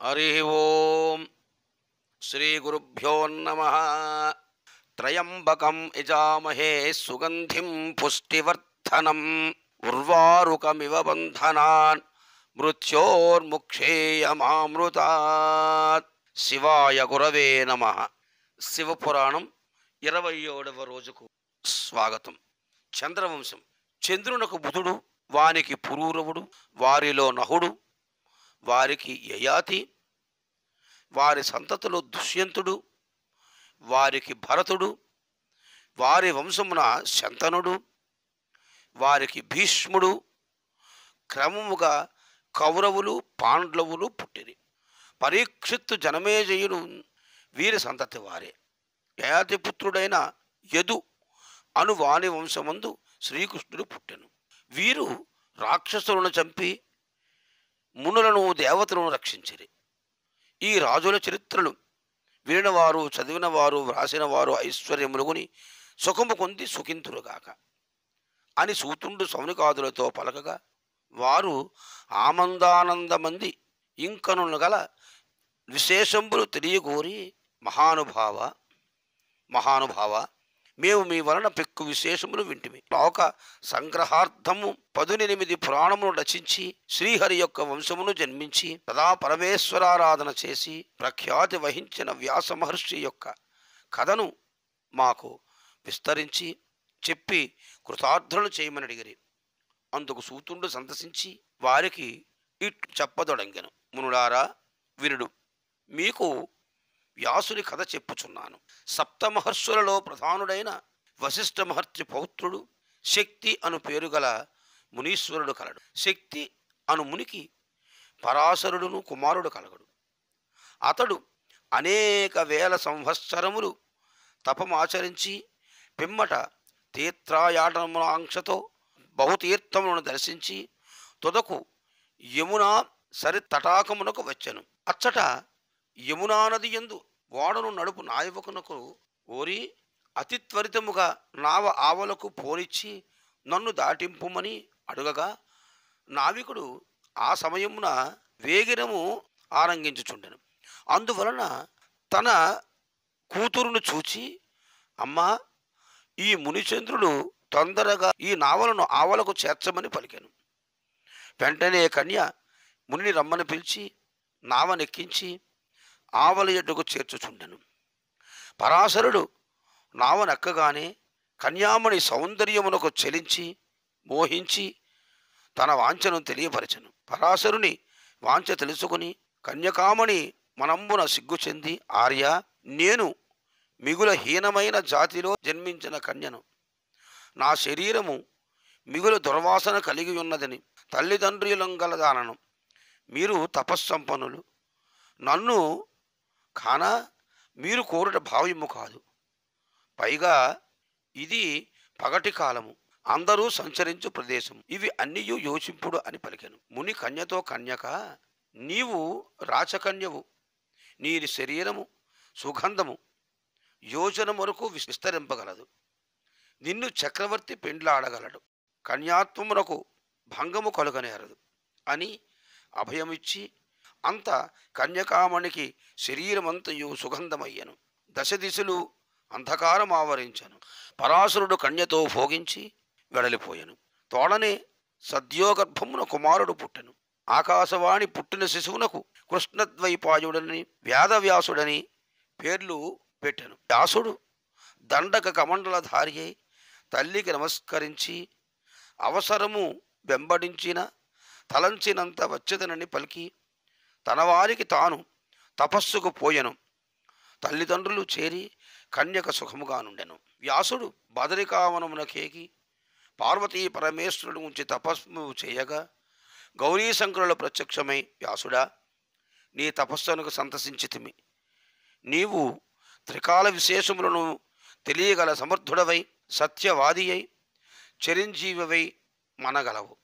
హరి ఓం శ్రీ గురుభ్యో నమః. త్రయంబకం యజామహే సుగంధిం పుష్టివర్ధనం ఉర్వారుకమివ బంధనాన్ మృత్యోర్ముక్షేయమామృతాత్. శివాయ గురవే నమః. శివపురాణం 27వ రోజుకు స్వాగతం. చంద్రవంశం. చంద్రునకు బుధుడు, వానికి పురూరవుడు, వారిలో నహుడు, వారికి యయాతి, వారి సంతతిలో దుష్యంతుడు, వారికి భరతుడు, వారి వంశమున శంతనుడు, వారికి భీష్ముడు, క్రమముగా కౌరవులు పాండవులు పుట్టిరి. పరీక్షిత్తు జనమేజయుడు వీరి సంతతి వారే. యయాతి పుత్రుడైన యదు అను వాని వంశమందు శ్రీకృష్ణుడు పుట్టెను. వీరు రాక్షసులను చంపి మునులను దేవతలను రక్షించిరి. ఈ రాజుల చరిత్రలు వినినవారు, చదివినవారు, వ్రాసినవారు ఐశ్వర్యములుగుని సుఖము పొంది సుఖింతురుగాక అని సూతుండు సౌనికాదులతో పలకగా, వారు ఆనందానందమంది ఇంకను గల విశేషంబులు తెలియగోరి, మహానుభావ మేము మీ వలన పెక్కు విశేషములు వింటిమి. లోక సంగ్రహార్థము 18 పురాణమును రచించి శ్రీహరి యొక్క వంశమును జన్మించి సదా పరమేశ్వరారాధన చేసి ప్రఖ్యాతి వహించిన వ్యాస మహర్షి యొక్క కథను మాకు విస్తరించి చెప్పి కృతార్థులను చేయమని అడిగిరి. అందుకు సూతుండు సంతసించి వారికి ఇట్లు చెప్పదొడంగెను. మునులారా వినుడు. మీకు వ్యాసుని కథ చెప్పుచున్నాను. సప్తమహర్షులలో ప్రధానుడైన వశిష్ఠ మహర్షి పౌత్రుడు శక్తి అను పేరు గల మునీశ్వరుడు కలడు. శక్తి అను మునికి పరాశరుడును కుమారుడు కలగడు. అతడు అనేక వేల సంవత్సరములు తపమాచరించి పిమ్మట తీర్థయాటనమునాంక్షతో బహుతీర్థములను దర్శించి తుదకు యమునా సరి తటాకమునకు వచ్చెను. అచ్చట యమునా నది యందు ఓడను నడుపు నాయకునకు ఓరి అతి త్వరితముగా నావ ఆవలకు పోనిచ్చి నన్ను దాటింపుమని అడుగగా, నావికుడు ఆ సమయమున వేగిరము ఆరంగించుచుండెను. అందువలన తన కూతురును చూచి, అమ్మా, ఈ మునిచంద్రుడు తొందరగా ఈ నావలను ఆవలకు చేర్చమని పలికెను. వెంటనే కన్య మునిని రమ్మని పిలిచి నావనెక్కించి ఆవల ఎడ్డుకు చేర్చుచుండెను. పరాశరుడు నావనెక్కగానే కన్యామణి సౌందర్యమునకు చెలించి మోహించి తన వాంఛను తెలియపరచెను. పరాశరుని వాంఛ తెలుసుకుని కన్యకామణి మనంబున సిగ్గు చెంది, ఆర్య, నేను మిగుల హీనమైన జాతిలో జన్మించిన కన్యను. నా శరీరము మిగుల దుర్వాసన కలిగి ఉన్నదని తల్లిదండ్రులం గలదానను. మీరు తపస్సంపన్నులు. నన్ను కానా మీరు కోరుట భావ్యము కాదు. పైగా ఇది పగటి కాలము, అందరూ సంచరించు ప్రదేశము. ఇవి అన్నియు యోచింపుడు అని పలికెను. ముని కన్యతో, కన్యక, నీవు రాచకన్యవు. నీ శరీరము సుగంధము యోజన వరకు విస్తరింపగలదు. నిన్ను చక్రవర్తి పెండ్లాడగలడు. కన్యాత్వమునకు భంగము కలుగనేరదు అని అభయమిచ్చి అంత కన్యకామణికి శరీరమంతయు సుగంధమయ్యను. దశ దిశలు అంధకారం ఆవరించను. పరాశరుడు కన్యతో భోగించి వెడలిపోయెను. తోడనే సద్యోగర్భమున కుమారుడు పుట్టెను. ఆకాశవాణి పుట్టిన శిశువునకు కృష్ణద్వైపాయుడని వేదవ్యాసుడని పేర్లు పెట్టెను. వ్యాసుడు దండక కమండలధారి అయి తల్లికి నమస్కరించి అవసరము వెంబడించిన తలంచినంత వచ్చేదనని పలికి తన వారికి తాను తపస్సుకు పోయెను. తల్లిదండ్రులు చేరి కన్యక సుఖముగా నుండెను. వ్యాసుడు బదరికావనమునకేకి పార్వతీ పరమేశ్వరుడు ఉంచి తపస్సు చేయగా గౌరీశంకరుల ప్రత్యక్షమై, వ్యాసుడా, నీ తపస్సునకు సంతసించితిమి. నీవు త్రికాల విశేషములను తెలియగల సమర్థుడవై సత్యవాది అయి చిరంజీవివై మనగలవు.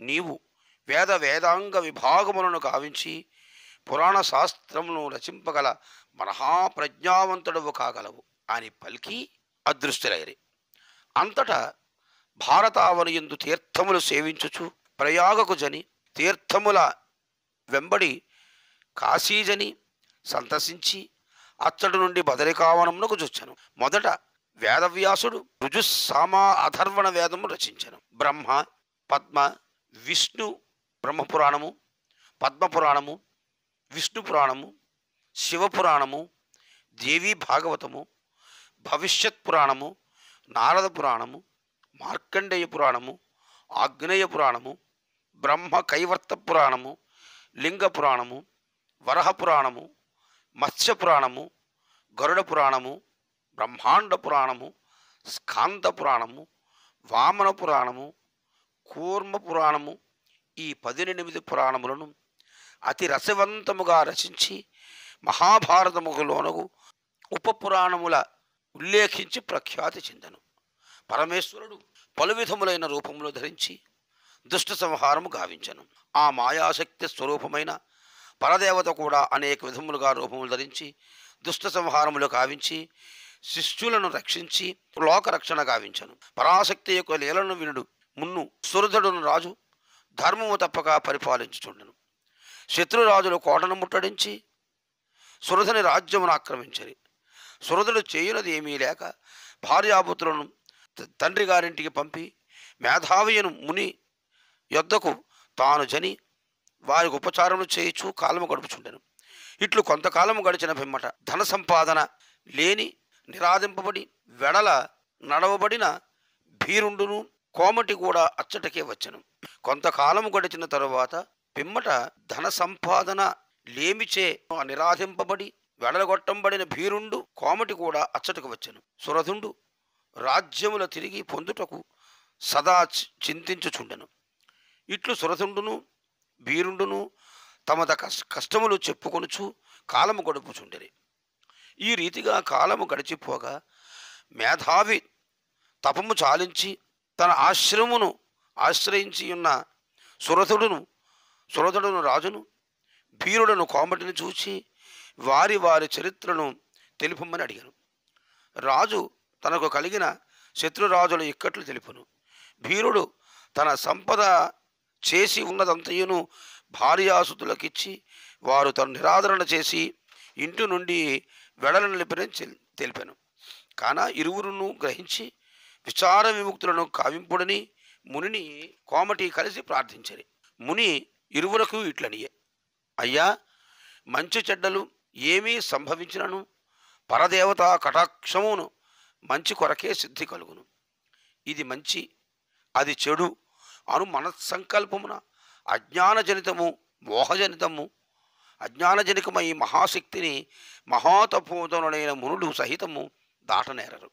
నీవు వేదాంగ విభాగములను గావించి పురాణ శాస్త్రమును రచింపగల మహాప్రజ్ఞావంతుడవు కాగలవు అని పలికి అదృశ్యులైరి. అంతటా భారతావనియందు తీర్థములు సేవించుచు ప్రయాగకు జని తీర్థముల వెంబడి కాశీజని సంతసించి అచ్చటి నుండి బదరికావనమునకు చొచ్చెను. మొదట వేదవ్యాసుడు రుజుస్సామా అథర్వణ వేదము రచించెను. బ్రహ్మ, పద్మ, విష్ణు బ్రహ్మపురాణము, పద్మపురాణము, విష్ణు పురాణము, శివపురాణము, దేవీ భాగవతము, భవిష్యత్ పురాణము, నారద పురాణము, మార్కండేయ పురాణము, ఆగ్నేయ పురాణము, బ్రహ్మ కైవర్త పురాణము, లింగ పురాణము, వరహ పురాణము, మత్స్య పురాణము, గరుడ పురాణము, బ్రహ్మాండ పురాణము, స్కాంద పురాణము, వామన పురాణము, కూర్మ పురాణము, ఈ 18 పురాణములను అతి రసవంతముగా రచించి మహాభారతములోనగు ఉపపురాణముల ఉల్లేఖించి ప్రఖ్యాతి చెందెను. పరమేశ్వరుడు పలు విధములైన రూపములు ధరించి దుష్ట సంహారము గావించెను. ఆ మాయాశక్తి స్వరూపమైన పరదేవత కూడా అనేక విధములుగా రూపములు ధరించి దుష్ట సంహారములు గావించి శిష్యులను రక్షించి లోకరక్షణ గావించెను. పరాశక్తి యొక్క లీలను వినుడు మున్ను సురధుడును రాజు ధర్మము తప్పక పరిపాలించుచుండెను. శత్రురాజులు కోటను ముట్టడించి సురధుని రాజ్యమును ఆక్రమించరి. సురధుడు చేయునది ఏమీ లేక భార్యాపుత్రులను తండ్రి గారింటికి పంపి మేధావియను ముని యొద్దకు తాను జని వారికి ఉపచారములు చేయించు కాలము గడుపుచుండెను. ఇట్లు కొంతకాలము గడిచిన పిమ్మట ధన సంపాదన లేని నిరాధింపబడి వెడల నడవబడిన భీరుండును కోమటి కూడా అచ్చటకే వచ్చెను. కొంతకాలము గడిచిన తరువాత పిమ్మట ధన సంపాదన లేమిచే నిరాధింపబడి వెడలగొట్టంబడిన భీరుండు కోమటి కూడా అచ్చటకు వచ్చెను. సురధుండు రాజ్యముల తిరిగి పొందుటకు సదా చింతించుచుండెను. ఇట్లు సురధుండును భీరుండును తమ కష్టములు చెప్పుకొనుచు కాలము గడుపుచుండెరి. ఈ రీతిగా కాలము గడిచిపోగా మేధావి తపము చాలించి తన ఆశ్రమును ఆశ్రయించి ఉన్న సురధుడును రాజును భీరుడను కోమటిని చూచి వారి వారి చరిత్రను తెలుపమని అడిగాను. రాజు తనకు కలిగిన శత్రురాజుల ఇక్కట్లు తెలుపును. భీరుడు తన సంపద చేసి ఉన్నదంతయును భార్యాసుతులకిచ్చి వారు తను నిరాదరణ చేసి ఇంటి నుండి వెడల నిలిపని తెలిపాను. కాన ఇరువురును గ్రహించి విచార విముక్తులను కావింపుడని మునిని కోమటి కలిసి ప్రార్థించరి. ముని ఇరువురకు ఇట్లనియే, అయ్యా, మంచి చెడ్డలు ఏమీ సంభవించినను పరదేవత కటాక్షమును మంచి కొరకే సిద్ధి కలుగును. ఇది మంచి అది చెడు అను మనస్సంకల్పమున అజ్ఞానజనితము మోహజనితము అజ్ఞానజనికమై మహాశక్తిని మహాతపోధనులైన మునులు సహితము దాటనేరరు.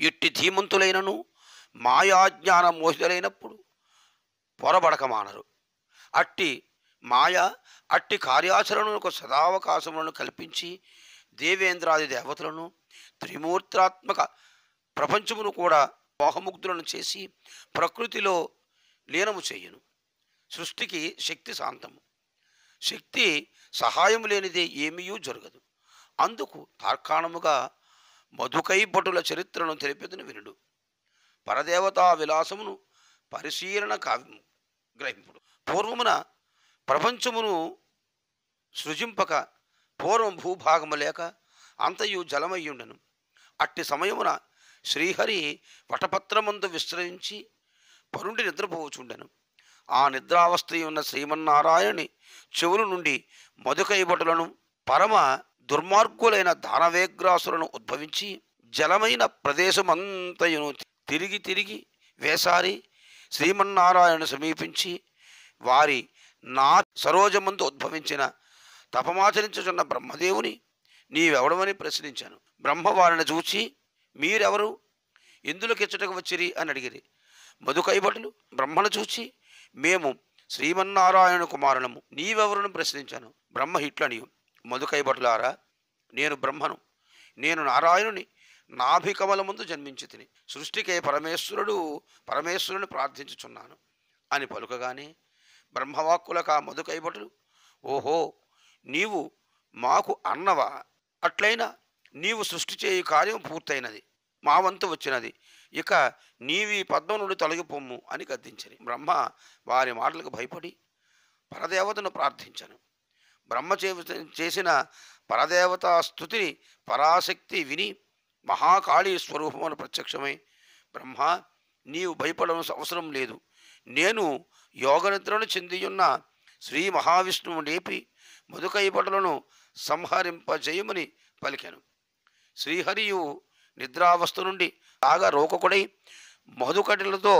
ఇట్టి ధీమంతులైనను మాయాజ్ఞాన మోహితులైనప్పుడు పొరబడకమానరు. అట్టి మాయ అట్టి కార్యాచరణకు సదావకాశములను కల్పించి దేవేంద్రాది దేవతలను త్రిమూర్తాత్మక ప్రపంచమును కూడా మోహముగ్ధులను చేసి ప్రకృతిలో లీనము చేయును. సృష్టికి శక్తి శాంతము. శక్తి సహాయము లేనిదే ఏమీయూ జరగదు. అందుకు తార్కాణముగా మధుకై భటుల చరిత్రను తెలిపెదను వినుడు. పరదేవతా విలాసమును పరిశీలన కావ్యము గ్రహింపుడు. పూర్వమున ప్రపంచమును సృజింపక పూర్వం భూభాగము లేక అంతయు జలమయ్యుండెను. అట్టి సమయమున శ్రీహరి వటపత్రమందు విశ్రయించి పరుండి నిద్రపోవచుండెను. ఆ నిద్రావస్థయున్న శ్రీమన్నారాయణి చెవుల నుండి మధుకైభటులను పరమ దుర్మార్గులైన దానవేగ్రాసులను ఉద్భవించి జలమైన ప్రదేశమంతయును తిరిగి తిరిగి వేసారి శ్రీమన్నారాయణ సమీపించి వారి నా సరోజమందు ఉద్భవించిన తపమాచరించుచున్న బ్రహ్మదేవుని నీవెవడమని ప్రశ్నించాను. బ్రహ్మ వారిని చూచి మీరెవరు, ఎందులకెచ్చటకు వచ్చిరి అని అడిగిరి. మధుకైభటులు బ్రహ్మను చూచి మేము శ్రీమన్నారాయణ కుమారులము, నీవెవరును ప్రశ్నించాను. బ్రహ్మ ఇట్లనియు, మధుకైభటులారా, నేను బ్రహ్మను, నేను నారాయణుని నాభికమల ముందు జన్మించి తిని సృష్టికే పరమేశ్వరుని ప్రార్థించుచున్నాను అని పలుకగానే బ్రహ్మవాక్కులకు ఆ మధుకైభటులు, ఓహో, నీవు మాకు అన్నవా? అట్లయినా నీవు సృష్టి చేయు కార్యం పూర్తయినది, మా వంతు వచ్చినది, ఇక నీవి పద్మం నుండి తొలగిపోమ్ము అని గద్దించని. బ్రహ్మ వారి మాటలకు భయపడి పరదేవతను ప్రార్థించను. బ్రహ్మ చేసిన పరదేవతా స్తుతిని పరాశక్తి విని మహాకాళీ స్వరూపమును ప్రత్యక్షమై, బ్రహ్మ, నీవు భయపడవలసిన అవసరం లేదు. నేను యోగనిద్రను చెందియున్న శ్రీ మహావిష్ణువు లేపి మధుకైపటలను సంహరింపజేయమని పలికాను. శ్రీహరియు నిద్రావస్థ నుండి బాగా రోకకుడై మధుకటిలతో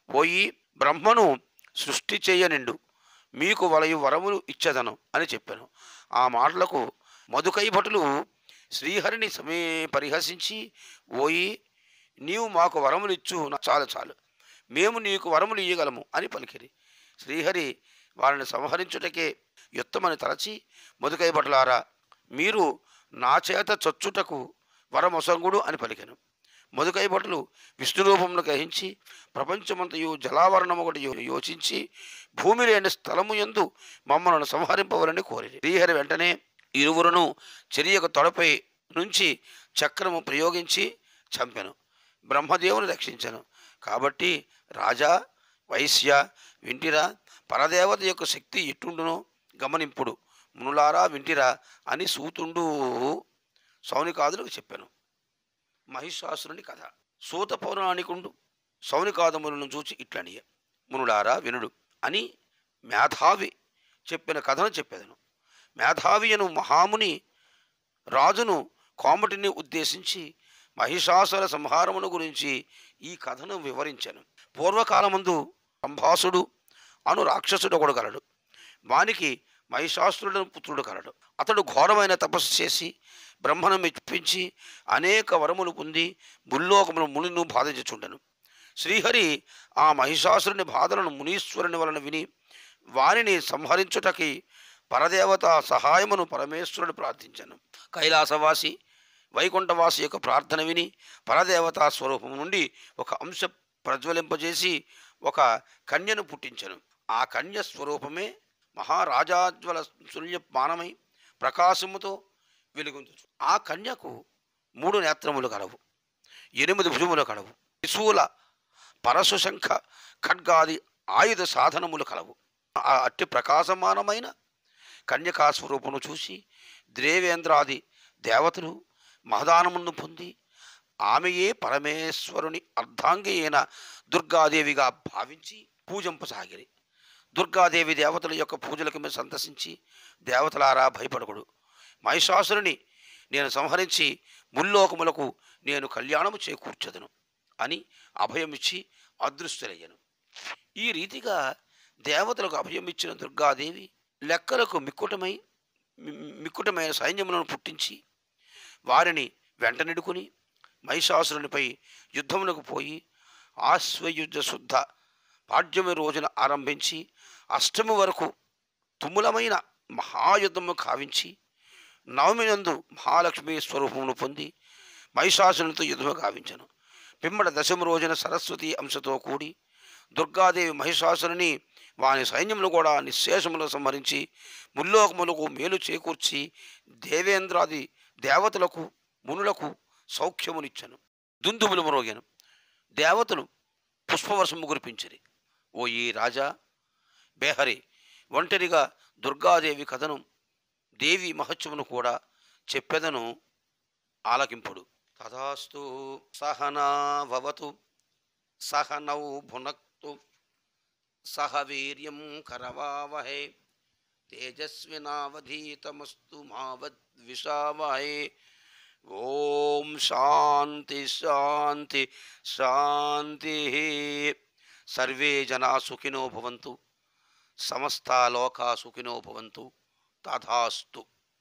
పోయి బ్రహ్మను సృష్టి చేయనిండు, మీకు వలయు వరములు ఇచ్చేదను అని చెప్పాను. ఆ మాటలకు మధుకైభటులు శ్రీహరిని పరిహసించి, ఓయి, నీవు మాకు వరములు ఇచ్చు, చాలు చాలు, మేము నీకు వరములు ఇయ్యగలము అని పలికిరి. శ్రీహరి వారిని సంహరించుటకే యుత్తమని తలచి, మధుకైభటులారా, మీరు నా చేత చచ్చుటకు వరమొసంగుడు అని పలికెను. మధుకైభటులు విష్ణు రూపమును గ్రహించి ప్రపంచమంతయు జలావరణము ఒకటి యోచించి భూమి లేని స్థలము యందు మమ్మలను సంహరింపవలని కోరిరి. శ్రీహరి వెంటనే ఇరువురును చెరియకు తొడపై నుంచి చక్రము ప్రయోగించి చంపెను. బ్రహ్మదేవుని రక్షించను. కాబట్టి రాజా, వైశ్య, వింటిరా, పరదేవత యొక్క శక్తి ఎట్టుండునో గమనింపుడు, మునులారా వింటిరా అని సూతుండు సౌనికాదులకు చెప్పాను. మహిషాసురుని కథ. సూత పౌరాణికుండు సౌనికాదములను చూచి ఇట్లనియ, మునులారా వినుడు అని మేధావి చెప్పిన కథను చెప్పేదను. మేధావి అను మహాముని రాజును కోమటిని ఉద్దేశించి మహిషాసుర సంహారమును గురించి ఈ కథను వివరించాను. పూర్వకాలమందు సంభాసుడు అను రాక్షసుడు ఒకడు కలడు. వానికి మహిషాసురుడు పుత్రుడు కలడు. అతడు ఘోరమైన తపస్సు చేసి బ్రహ్మను మెప్పించి అనేక వరములు పొంది భూలోకమును మునిను బాధించుచుండెను. శ్రీహరి ఆ మహిషాసురుని బాధలను మునీశ్వరుని వలన విని వారిని సంహరించుటకి పరదేవత సహాయమును పరమేశ్వరుడు ప్రార్థించను. కైలాసవాసి వైకుంఠవాసి యొక్క ప్రార్థన విని పరదేవతా స్వరూపం నుండి ఒక అంశ ప్రజ్వలింపజేసి ఒక కన్యను పుట్టించను. ఆ కన్య స్వరూపమే మహారాజాజ్వల సుల్యపానమై ప్రకాశముతో వెలుగొందుచు. ఆ కన్యకు 3 నేత్రములు కలవు, 8 భుజములు కలవు, త్రిశూల పరశుశంఖ ఖడ్గాది ఆయుధ సాధనములు కలవు. ఆ అట్టి ప్రకాశమానమైన కన్యకా స్వరూపమును చూసి దేవేంద్రాది దేవతలు మహదానమును పొంది ఆమెయే పరమేశ్వరుని అర్ధాంగి అయిన దుర్గాదేవిగా భావించి పూజింపసాగిరి. దుర్గాదేవి దేవతల యొక్క పూజలకు మీరు సందర్శించి, దేవతలారా భయపడకుడు, మహిషాసురుని నేను సంహరించి ముల్లోకములకు నేను కళ్యాణము చేకూర్చదను అని అభయమిచ్చి అదృశ్యులయ్యను. ఈ రీతిగా దేవతలకు అభయమిచ్చిన దుర్గాదేవి లెక్కలకు మిక్కుటమైన సైన్యములను పుట్టించి వారిని వెంటనిడుకుని మహిషాసురునిపై యుద్ధమునకు పోయి ఆశ్వయుజ శుద్ధ పాడ్యమి రోజున ఆరంభించి అష్టమి వరకు తుములమైన మహాయుద్ధము కావించి నవమి నందు మహాలక్ష్మి స్వరూపమును పొంది మహిషాసురునితో యుద్ధము గావించను. పిమ్మట దశమి రోజున సరస్వతి అంశతో కూడి దుర్గాదేవి మహిషాసురుని వాని సైన్యమును కూడా నిశ్శేషమును సంహరించి ముల్లోకములకు మేలు చేకూర్చి దేవేంద్రాది దేవతలకు మునులకు సౌఖ్యమునిచ్చను. దుందుములు మ్రోగాను. దేవతలు పుష్పవర్షము కురిపించిరి. ఓ ఈ రాజా, బేహరి, ఒంటరిగా దుర్గాదేవి కథను దేవి మహత్యమును కూడా చెప్పెదను, ఆలకింపుడు. తథాస్తు. సహనావతు సహనౌ భునక్తు సహ వీర్యం కరవావహే తేజస్వినావధీతమస్తు మా విద్విషావహే. ఓం శాంతి శాంతి శాంతి. సర్వే జనా సుఖినో భవంతు, సమస్తా లోకా సుఖినో భవంతు. తథాస్తు.